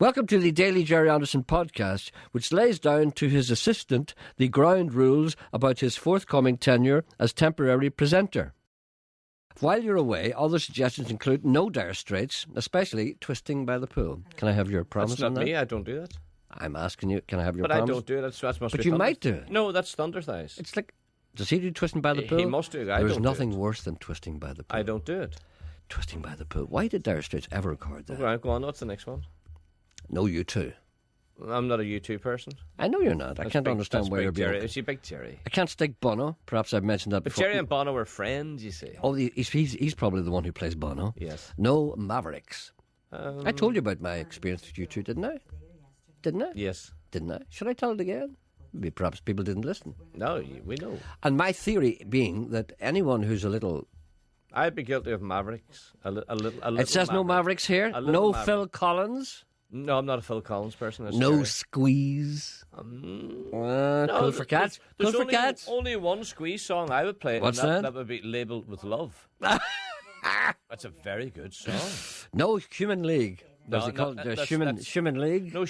Welcome to the Daily Jerry Anderson podcast, which lays down to his assistant the ground rules about his forthcoming tenure as temporary presenter. While you're away, other suggestions include no dire straits, especially twisting by the pool. Can I have your promise on that? That's not me. I don't do that. I'm asking you, can I have your But promise? I don't do it. That must But be you thunder. might do it. No, that's thunder thighs. It's like, does he do twisting by the pool? He must do it. I There's don't do nothing it. worse than twisting by the pool. I don't do it. Twisting by the pool. Why did Dire Straits ever record that? Right, go on. What's the next one? No, you too. I'm not a U2 person. I know you're not. I can't understand why you're Jerry. being... Is he Big Jerry? I can't stick Bono. Perhaps I've mentioned that But before. Jerry and Bono were friends, you see. Oh, he's probably the one who plays Bono. Yes. No Mavericks. I told you about my experience with you two, didn't I? Didn't I? Yes. Didn't I? Should I tell it again? Maybe perhaps people didn't listen. No, we know. And my theory being that anyone who's a little... I'd be guilty of Mavericks. A little It says no Mavericks here. No Phil Collins. No, I'm not a Phil Collins person. That's No Jerry. Squeeze. Cool for cats. Cool for cats. Only one Squeeze song I would play. What's and that? That would be Labelled with Love. That's a very good song. No Human League. No, As they call it, that's- Human League. No,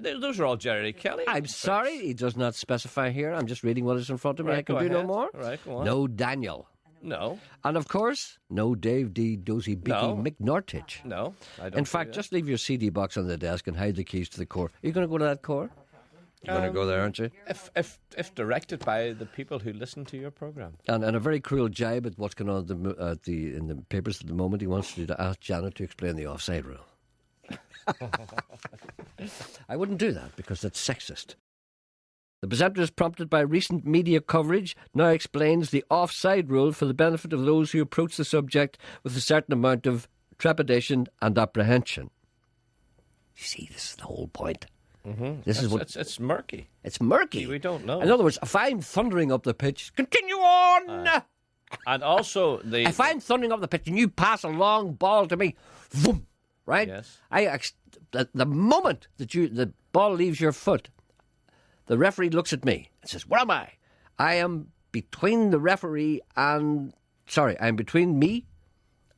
those are all Jerry Kelly. I'm sorry, he does not specify here. I'm just reading what is in front of me. Right, I can go do no ahead. more. Right, go on. No Daniel. No, And of course, no Dave D. Dozy Beaky No. McNortich. no. I don't In do fact, that. just leave your CD box on the desk and hide the keys to the core. Are you going to go to that core? You're going to go there, aren't you? if directed by the people who listen to your program. And a very cruel jibe at what's going on in the papers at the moment. He wants you to ask Janet to explain the offside rule. I wouldn't do that because that's sexist. The presenter, prompted by recent media coverage, now explains the offside rule for the benefit of those who approach the subject with a certain amount of trepidation and apprehension. You see, this is the whole point. Mm-hmm. This is what It's murky. it's murky. We don't know. In other words, if I'm thundering up the pitch, continue on. And also If I'm thundering up the pitch and you pass a long ball to me, vroom, right? Yes. The moment that the ball leaves your foot, the referee looks at me and says, "Where am I?" I am between the referee and... Sorry, I'm between me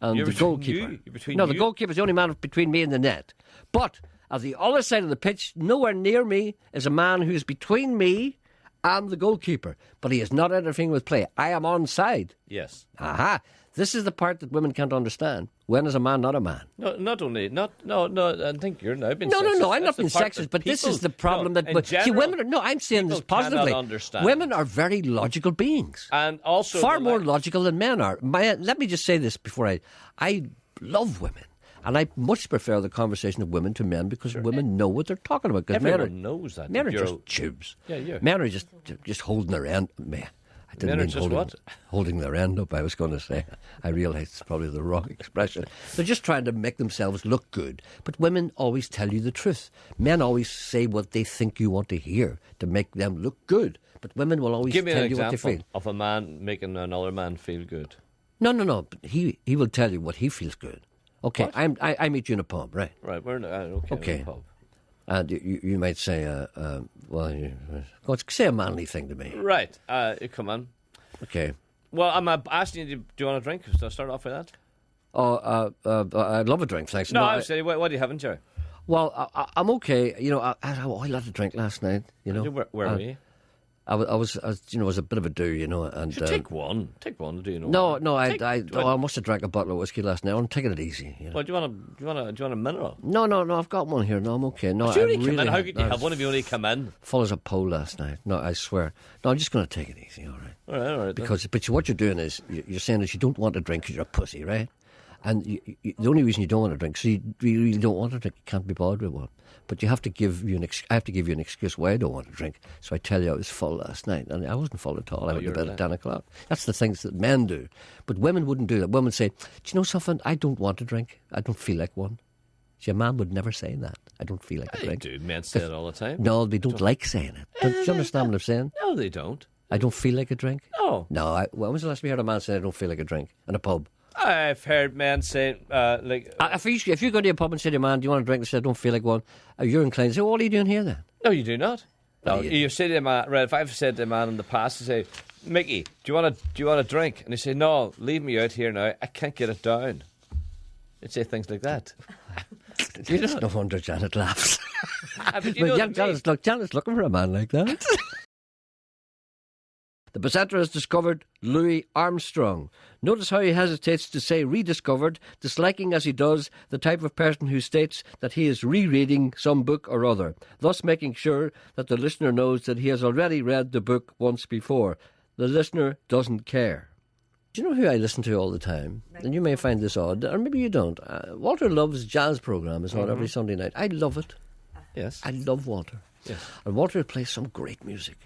and You're the between goalkeeper. you? You're between No, the you? goalkeeper is the only man between me and the net. But at the other side of the pitch, nowhere near me, is a man who is between me and the goalkeeper. But he is not interfering with play. I am onside. Yes. Aha! This is the part that women can't understand. When is a man not a man? No, not only no. I think you're now being No, sexist. I'm not That's being the part sexist, that but this people- is the problem no, that... in But, see, general, women are... No, I'm saying this people cannot positively. understand. Women are very logical beings. and also Far the more like- logical than men are. Let me just say this before I love women. And I much prefer the conversation of women to men because women know what they're talking about. Because men Everyone are, knows that. men are You're- just tubes. Yeah, yeah. Men are just holding their end. Man, I didn't Men are mean just what? holding their end up, I was going to say. I realise it's probably the wrong expression. They're just trying to make themselves look good. But women always tell you the truth. Men always say what they think you want to hear to make them look good. But women will always Give me tell an you what they example feel. of a man making another man feel good. No. But he will tell you what he feels good. Okay, I meet you in a pub, right? Right, we're okay. Okay. In the pub. And you might say, say a manly thing to me. Right, come on. Okay. Well, I'm asking you, do you want a drink? So I'll start off with that. I'd love a drink, thanks. No, I was saying, what do you have, Jerry? Well, I'm okay. You know, I had a lot of drink last night. You know, Where were you? I was, you know, it was a bit of a do, you know, and Take one, do you know? no, I must have drank a bottle of whiskey last night. I'm taking it easy. You know? Well, do you want a mineral? No, I've got one here. No, I'm okay. No, You I only come really in. How had- could you have one if you only come in? full as a pole last night. No, I swear. No, I'm just going to take it easy, all right? All right. But what you're doing is you're saying is you don't want to drink because you're a pussy, right? And the only reason you don't want to drink, so you really don't want to drink, you can't be bothered with one. But you have to give you I have to give you an excuse why I don't want to drink. So I tell you I was full last night, and I wasn't full at all. I went to bed at 10 o'clock. That's the things that men do. But women wouldn't do that. Women say, do you know something? I don't want to drink. I don't feel like one. See, a man would never say that. I don't feel like a drink. Dude, men say it all the time. No, they don't like saying it. Do you understand what I'm saying? No, they don't. I don't feel like a drink. No. No, when was the last time you heard a man say I don't feel like a drink in a pub? I've heard men say, If you go to a pub and say to a man, do you want a drink? And say, I don't feel like one. You're inclined to say, well, what are you doing here then? no, you do not. No, Well, you say to a man, right, if I've said to a man in the past, to say, Mickey, do you want a drink? And they say, no, leave me out here now. I can't get it down. They'd say things like that. It's no wonder Janet laughs. But you know what I mean. Janet's looking for a man like that. The presenter has discovered Louis Armstrong. Notice how he hesitates to say rediscovered, disliking as he does the type of person who states that he is rereading some book or other, thus making sure that the listener knows that he has already read the book once before. The listener doesn't care. Do you know who I listen to all the time? And you may find this odd, or maybe you don't. Walter Love's jazz programme is on every Sunday night. I love it. Yes. I love Walter. Yes. And Walter plays some great music.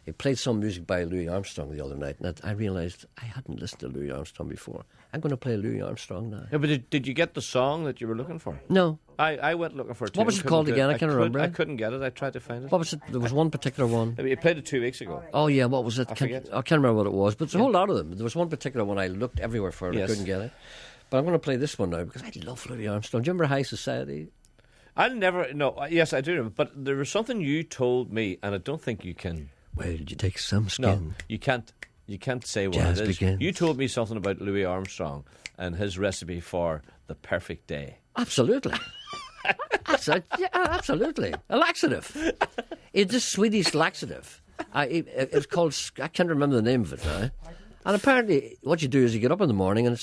He played some music by Louis Armstrong the other night, and I realised I hadn't listened to Louis Armstrong before. I'm going to play Louis Armstrong now. Yeah, but did you get the song that you were looking for? No. I went looking for it too. What was it called again? I can't remember. I couldn't get it. I tried to find it. What was it? There was one particular one. You played it 2 weeks ago. Oh, yeah, what was it? I forget. I can't remember what it was, but there's a whole lot of them. There was one particular one I looked everywhere for and I couldn't get it. But I'm going to play this one now because I love Louis Armstrong. Do you remember High Society? Yes, I do remember. But there was something you told me, and I don't think you can... Well, did you take some skin? No, you can't. You can't say what Jazz it is. begins. You told me something about Louis Armstrong and his recipe for the perfect day. Absolutely. Absolutely. A laxative. It's a Swedish laxative. It's called, I can't remember the name of it now. And apparently, what you do is you get up in the morning, and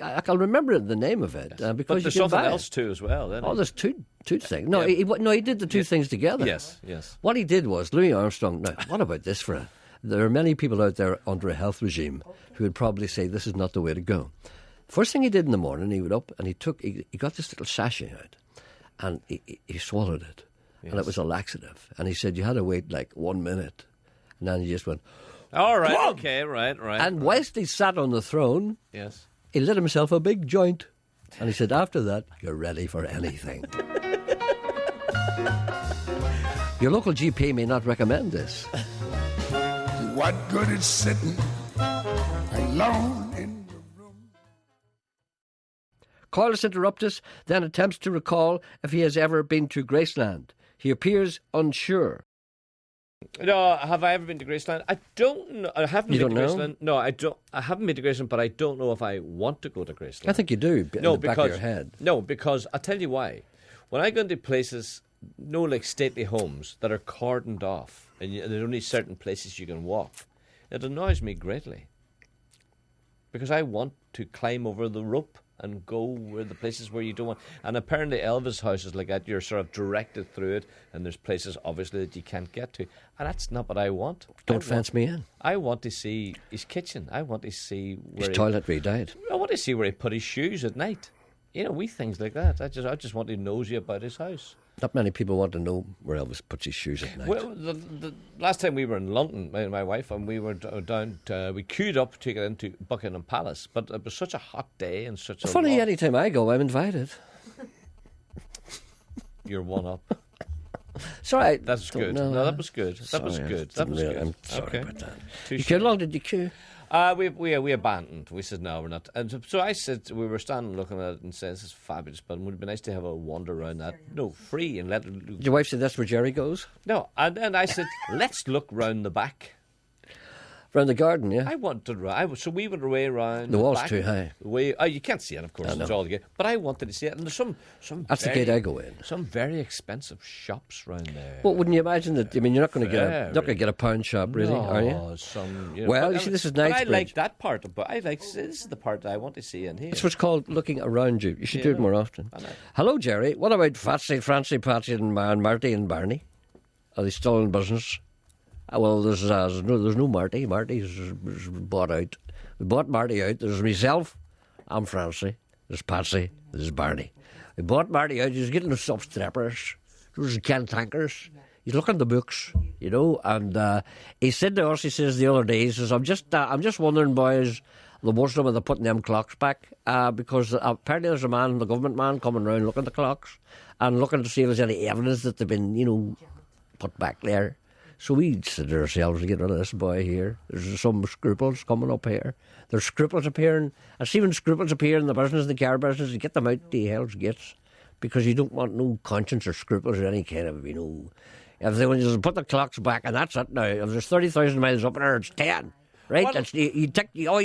I can remember the name of it because but there's something else too as well. Isn't it? There's two things. No, he did the two things together. Yes. What he did was Louis Armstrong. Now, what about this there are many people out there under a health regime who would probably say this is not the way to go. First thing he did in the morning, he went up and he got this little sachet out, and he swallowed it, and it was a laxative. And he said you had to wait like 1 minute, and then he just went. All right, Whoa! okay, right. And whilst he sat on the throne, yes, he lit himself a big joint. And he said, after that, you're ready for anything. Your local GP may not recommend this. What good is sitting alone in the room? Carlos interruptus then attempts to recall if he has ever been to Graceland. He appears unsure. No, have I ever been to Graceland? I don't know. I haven't been to Graceland. No, I don't. I haven't been to Graceland, but I don't know if I want to go to Graceland. I think you do. In the back of your head. No, because I'll tell you why. When I go into places, like stately homes that are cordoned off, and there's only certain places you can walk, it annoys me greatly. Because I want to climb over the rope and go where the places where you don't want. And apparently Elvis' house is like that. You're sort of directed through it, and there's places, obviously, that you can't get to. And that's not what I want. Don't fence me in. I want to see his kitchen. I want to see where his toilet where he died. I want to see where he put his shoes at night. Wee things like that. I just want to nosy about his house. Not many people want to know where Elvis puts his shoes at night. Well, the last time we were in London, my wife and we were down. We queued up to get into Buckingham Palace, but it was such a hot day and such a funny. Any time I go, I'm invited. You're one up. Sorry, that's good. No, that was good. That was good. That was good. I'm sorry about that. How long did you queue? We abandoned. We said no, we're not. And so I said we were standing looking at it and said this is fabulous, but it would be nice to have a wander around that. No, free and let. Your wife said that's where Jerry goes. No, and then I said let's look round the back. Around the garden, yeah. I wanted. So we went away around. The wall's back, too high. You can't see it, of course. It's all the gate. But I wanted to see it, and there's some. That's the gate I go in. Some very expensive shops round there. Well, wouldn't you imagine that? I mean, you're not going to get a pound shop, really, are you? Well, you see, this is Knightsbridge. I like that part, but this is the part that I want to see in here. It's what's called looking around you. You should do it more often. Hello, Jerry. What about Fatsy, Francie, Patsy, and Marty and Barney? Are they still in business? Well, there's no Marty. Marty's bought out. We bought Marty out. There's myself. I'm Francie. There's Patsy. There's Barney. We bought Marty out. He's getting the sub-strippers. There's cantankers. He's looking at the books, and he said to us, he says the other day, he says, I'm just wondering, boys, the wisdom of the putting them clocks back, because apparently there's a government man coming around looking at the clocks and looking to see if there's any evidence that they've been, put back there. So we said to ourselves to get rid of this boy here. There's some scruples coming up here. There's scruples appearing. I see when scruples appear in the business, the car business, you get them out the hell's gates, because you don't want no conscience or scruples or any kind of, If they want to put the clocks back, and that's it now. If there's 30,000 miles up there, it's 10. Right? You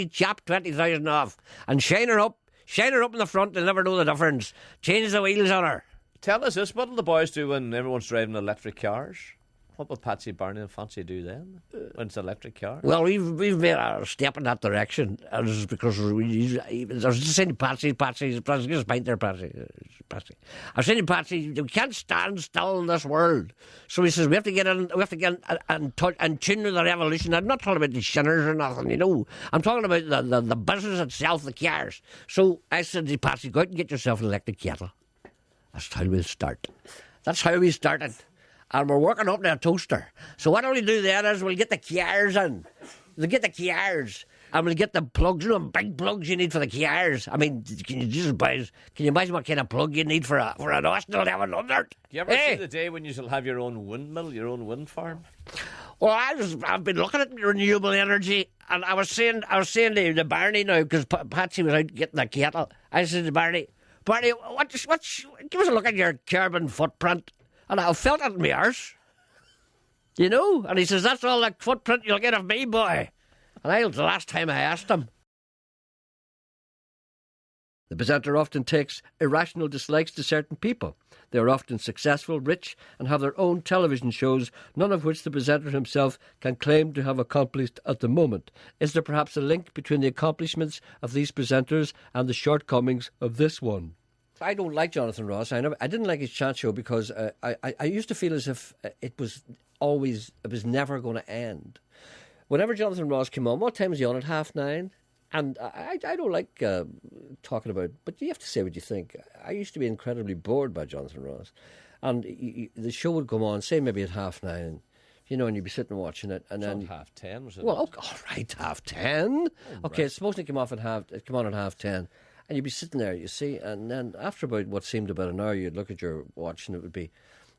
chop 20,000 off and shine her up in the front. They'll never know the difference. Change the wheels on her. Tell us this, what will the boys do when everyone's driving electric cars? What will Patsy, Barney and Fancy do then, when it's electric car? Well, we've made a step in that direction, and it's because there's just saying Patsy, just mind there, Patsy. I'm saying Patsy, we can't stand still in this world. So he says we have to get in and tune to the revolution. I'm not talking about the shinners or nothing, you know. I'm talking about the business itself, the cars. So I said to Patsy, go out and get yourself an electric kettle. That's how we'll start. That's how we started. And we're working up to a toaster. So what will we do then is we'll get the cars in. We'll get the cars. And we'll get the plugs, you know, big plugs you need for the cars. I mean, can you imagine what kind of plug you need for an Austin 1100? Do you ever see the day when you shall have your own windmill, your own wind farm? Well, I've been looking at renewable energy, and I was saying to Barney now, because Patsy was out getting the kettle. I said to Barney, give us a look at your carbon footprint. And I felt it in my arse. You know? And he says, that's all the footprint you'll get of me, boy. And that was the last time I asked him. The presenter often takes irrational dislikes to certain people. They are often successful, rich, and have their own television shows, none of which the presenter himself can claim to have accomplished at the moment. Is there perhaps a link between the accomplishments of these presenters and the shortcomings of this one? I don't like Jonathan Ross. I didn't like his chat show because I used to feel as if it was never going to end. Whenever Jonathan Ross came on, what time was he on? At 9:30? And I don't like talking about, but you have to say what you think. I used to be incredibly bored by Jonathan Ross. And the show would come on, say maybe at 9:30, you know, and you'd be sitting watching it. And then 10:30, was it? Well, all right, 10:30. Okay, it's supposed to come on at 10:30. And you'd be sitting there, you see, and then after about what seemed about an hour, you'd look at your watch and it would be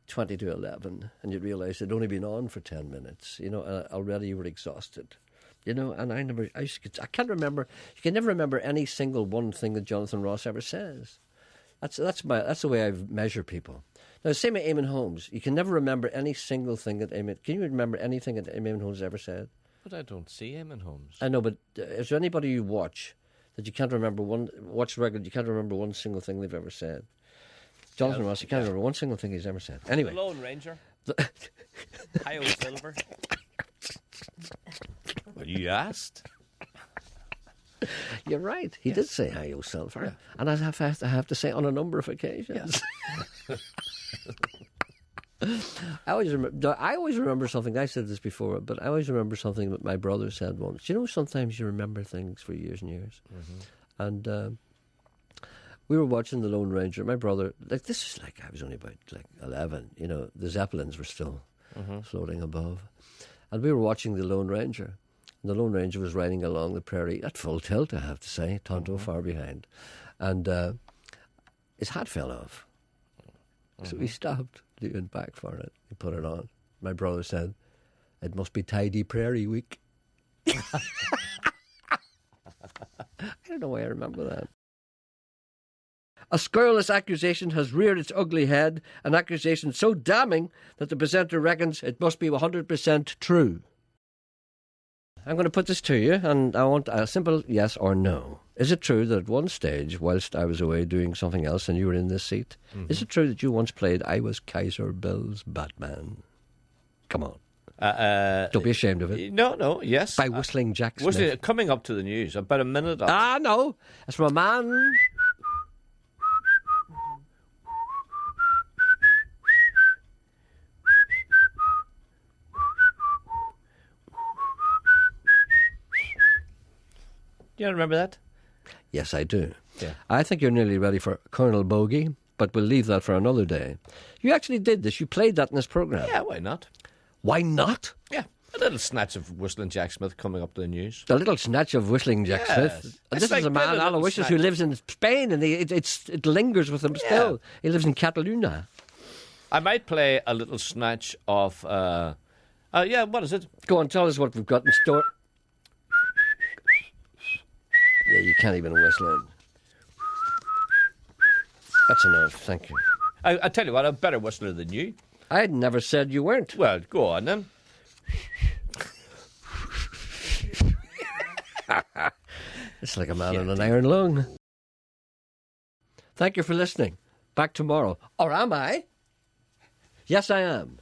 20 to 11, and you'd realise it'd only been on for 10 minutes, you know, and already you were exhausted, you know. And I can't remember. You can never remember any single one thing that Jonathan Ross ever says. That's the way I measure people. Now, same with Eamon Holmes. You can never remember any single thing that Eamon. Can you remember anything that Eamon Holmes ever said? But I don't see Eamon Holmes. I know, but is there anybody you watch that you can't remember you can't remember one single thing they've ever said? Jonathan Ross, you can't remember one single thing he's ever said. Anyway. The Lone Ranger. Hi-O Silver. Well, you asked. You're right. He did say hi-O Silver. Yeah. And I have to say on a number of occasions. Yeah. I always remember something. I said this before, but I always remember something that my brother said once. You know, sometimes you remember things for years and years. Mm-hmm. And we were watching The Lone Ranger. My brother, this is I was only about 11. You know, the Zeppelins were still floating above, and we were watching The Lone Ranger. And the Lone Ranger was riding along the prairie at full tilt, I have to say, Tonto far behind, and his hat fell off. So he stopped, leaned back for it. He put it on. My brother said, "It must be Tidy Prairie Week." I don't know why I remember that. A scurrilous accusation has reared its ugly head, an accusation so damning that the presenter reckons it must be 100% true. I'm going to put this to you, and I want a simple yes or no. Is it true that at one stage, whilst I was away doing something else and you were in this seat, is it true that you once played I Was Kaiser Bill's Batman? Come on. Don't be ashamed of it. No, yes. By Whistling Jack Smith. Coming up to the news, about a minute up. No. It's from a man... Do you remember that? Yes, I do. Yeah. I think you're nearly ready for Colonel Bogey, but we'll leave that for another day. You actually did this. You played that in this programme. Yeah, why not? Why not? Yeah, a little snatch of Whistling Jack Smith coming up to the news. A little snatch of Whistling Jack Smith. And this is a man, Aloysius, who lives in Spain, and it lingers with him still. He lives in Catalunya. I might play a little snatch of... what is it? Go on, tell us what we've got in store. Yeah, you can't even whistle it. That's enough, thank you. I tell you what, I'm a better whistler than you. I had never said you weren't. Well, go on then. It's like a man on an iron lung. Thank you for listening. Back tomorrow. Or am I? Yes, I am.